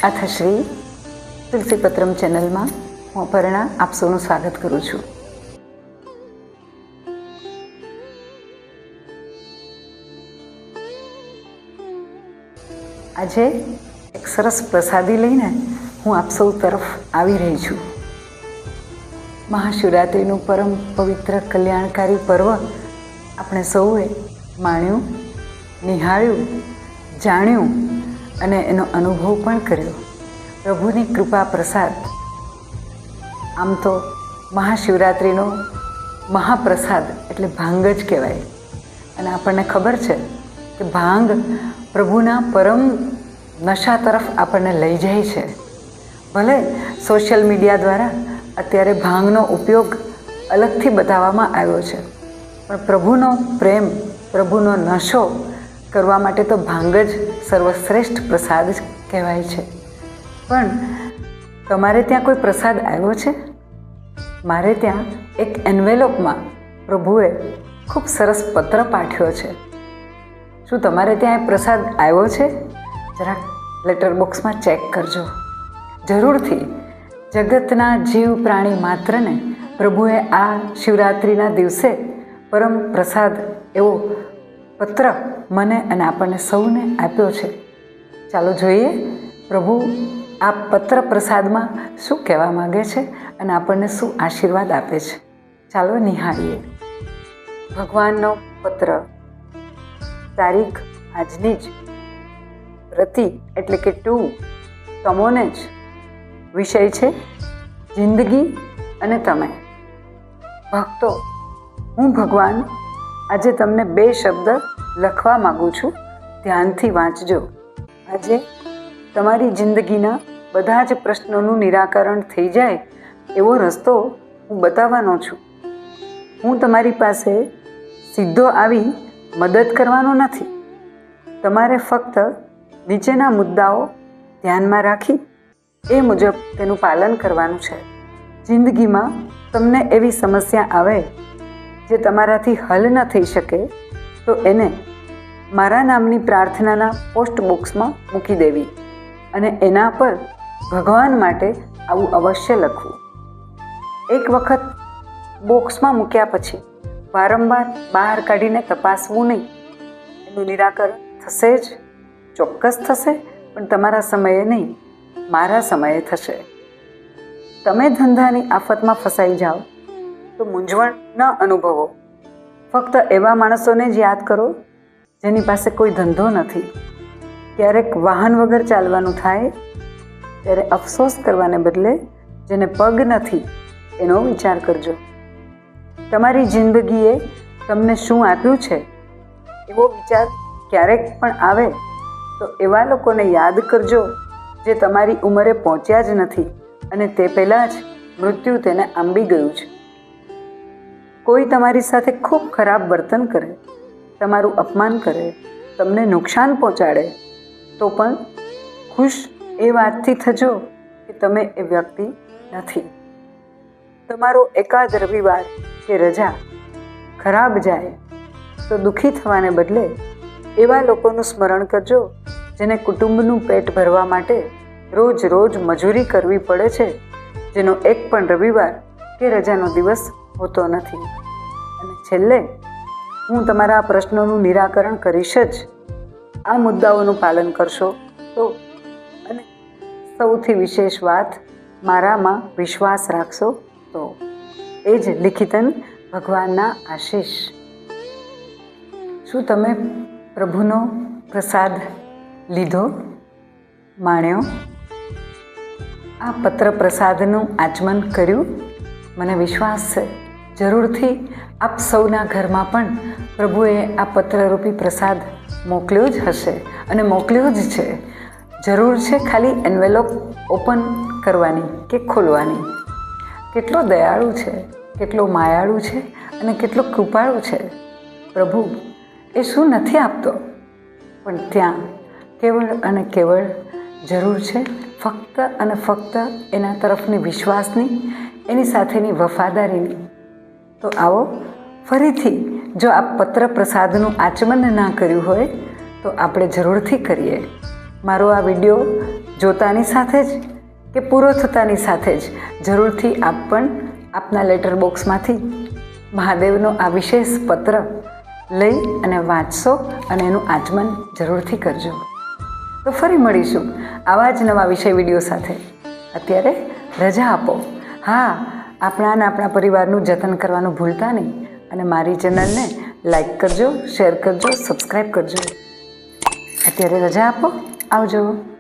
અથ શ્રી તુલસીપત્રમ ચેનલમાં હું અપર્ણા આપ સૌનું સ્વાગત કરું છું. આજે એક સરસ પ્રસાદી લઈને હું આપ સૌ તરફ આવી રહી છું. મહાશિવરાત્રિનું પરમ પવિત્ર કલ્યાણકારી પર્વ આપણે સૌએ માણ્યું, નિહાળ્યું, જાણ્યું અને એનો અનુભવ પણ કર્યો. પ્રભુની કૃપા પ્રસાદ. આમ તો મહાશિવરાત્રિનો મહાપ્રસાદ એટલે ભાંગ જ કહેવાય. અને આપણને ખબર છે કે ભાંગ પ્રભુના પરમ નશા તરફ આપણને લઈ જાય છે. ભલે સોશિયલ મીડિયા દ્વારા અત્યારે ભાંગનો ઉપયોગ અલગથી બતાવવામાં આવ્યો છે, પણ પ્રભુનો પ્રેમ, પ્રભુનો નશો કરવા માટે તો ભાંગ જ સર્વશ્રેષ્ઠ પ્રસાદ જ કહેવાય છે. પણ તમારે ત્યાં કોઈ પ્રસાદ આવ્યો છે? મારે ત્યાં એક એન્વેલોપમાં પ્રભુએ ખૂબ સરસ પત્ર પાઠવ્યો છે. શું તમારે ત્યાં એ પ્રસાદ આવ્યો છે? જરાક લેટર બોક્સમાં ચેક કરજો જરૂરથી. જગતના જીવ પ્રાણી માત્રને પ્રભુએ આ શિવરાત્રિના દિવસે પરમ પ્રસાદ એવો પત્ર મને અને આપણને સૌને આપ્યો છે. ચાલો જોઈએ પ્રભુ આ પત્ર પ્રસાદમાં શું કહેવા માગે છે અને આપણને શું આશીર્વાદ આપે છે. ચાલો નિહાળીએ. ભગવાનનો પત્ર. તારીખ આજની જ. પ્રતિ એટલે કે ટુ તમોને જ. વિષય છે જિંદગી અને તમે. ભક્તો, હું ભગવાન આજે તમને 2 શબ્દ લખવા માગું છું. ધ્યાનથી વાંચજો. આજે તમારી જિંદગીના બધા જ પ્રશ્નોનું નિરાકરણ થઈ જાય એવો રસ્તો હું બતાવવાનો છું. હું તમારી પાસે સીધો આવી મદદ કરવાનો નથી. તમારે ફક્ત નીચેના મુદ્દાઓ ધ્યાનમાં રાખી એ મુજબ તેનું પાલન કરવાનું છે. જિંદગીમાં તમને એવી સમસ્યા આવે જે તમારાથી હલ ન થઈ શકે તો એને મારા નામની પ્રાર્થનાના પોસ્ટ બોક્સમાં મૂકી દેવી અને એના પર ભગવાન માટે આવું અવશ્ય લખવું. એક વખત બોક્સમાં મૂક્યા પછી વારંવાર બહાર કાઢીને તપાસવું નહીં. એનું નિરાકરણ થશે જ, ચોક્કસ થશે, પણ તમારા સમયે નહીં, મારા સમયે થશે. તમે ધંધાની આફતમાં ફસાઈ જાઓ તો મૂંઝવણ ન અનુભવો. ફક્ત એવા માણસોને જ યાદ કરો જેની પાસે કોઈ ધંધો નથી. ક્યારેક વાહન વગર ચાલવાનું થાય ત્યારે અફસોસ કરવાને બદલે જેને પગ નથી એનો વિચાર કરજો. તમારી જિંદગીએ તમને શું આપ્યું છે એવો વિચાર ક્યારેક પણ આવે તો એવા લોકોને યાદ કરજો જે તમારી ઉંમરે પહોંચ્યા જ નથી અને તે પહેલાં જ મૃત્યુ તેને આંબી ગયું છે. કોઈ તમારી સાથે ખૂબ ખરાબ વર્તન કરે, તમારું અપમાન કરે, તમને નુકસાન પહોંચાડે તો પણ ખુશ એ વાતથી થજો કે તમે એ વ્યક્તિ નથી. તમારો એકાદ રવિવાર કે રજા ખરાબ જાય તો દુઃખી થવાને બદલે એવા લોકોનું સ્મરણ કરજો જેને કુટુંબનું પેટ ભરવા માટે રોજ રોજ મજૂરી કરવી પડે છે, જેનો એક પણ રવિવાર કે રજાનો દિવસ હોતો નથી. અને છેલ્લે હું તમારા પ્રશ્નોનું નિરાકરણ કરીશ જ. આ મુદ્દાઓનું પાલન કરશો તો, અને સૌથી વિશેષ વાત, મારામાં વિશ્વાસ રાખશો તો. એ જ લિખિતન ભગવાનના આશીષ. શું તમે પ્રભુનો પ્રસાદ લીધો, માણ્યો? આ પત્ર પ્રસાદનું આચમન કર્યું? મને વિશ્વાસ છે જરૂરથી આપ સૌના ઘરમાં પણ પ્રભુએ આ પત્રરૂપી પ્રસાદ મોકલ્યો જ હશે અને મોકલ્યો જ છે. જરૂર છે ખાલી એન્વેલોપ ઓપન કરવાની કે ખોલવાની. કેટલો દયાળુ છે, કેટલો માયાળુ છે અને કેટલો કૃપાળુ છે પ્રભુ. એ શું નથી આપતો, પણ ત્યાં કેવળ અને કેવળ જરૂર છે ફક્ત અને ફક્ત એના તરફની વિશ્વાસની, એની સાથેની વફાદારીની. તો આવો ફરીથી, જો આ પત્ર પ્રસાદનું આચમન ના કર્યું હોય તો આપણે જરૂરથી કરીએ. મારો આ વિડીયો જોતાની સાથે જ કે પૂરો થતાની સાથે જ જરૂરથી આપ પણ આપના લેટર બોક્સમાંથી મહાદેવનો આ વિશેષ પત્ર લઈ અને વાંચશો અને એનું આચમન જરૂરથી કરજો. તો ફરી મળીશું આવા જ નવા વિષય વિડીયો સાથે. અત્યારે રજા આપો. હા, આપણા અને આપણા પરિવારનું જતન કરવાનું ભૂલતા નહીં અને મારી ચેનલને લાઈક કરજો, શેર કરજો, સબસ્ક્રાઈબ કરજો. અત્યારે રજા આપો. આવજો.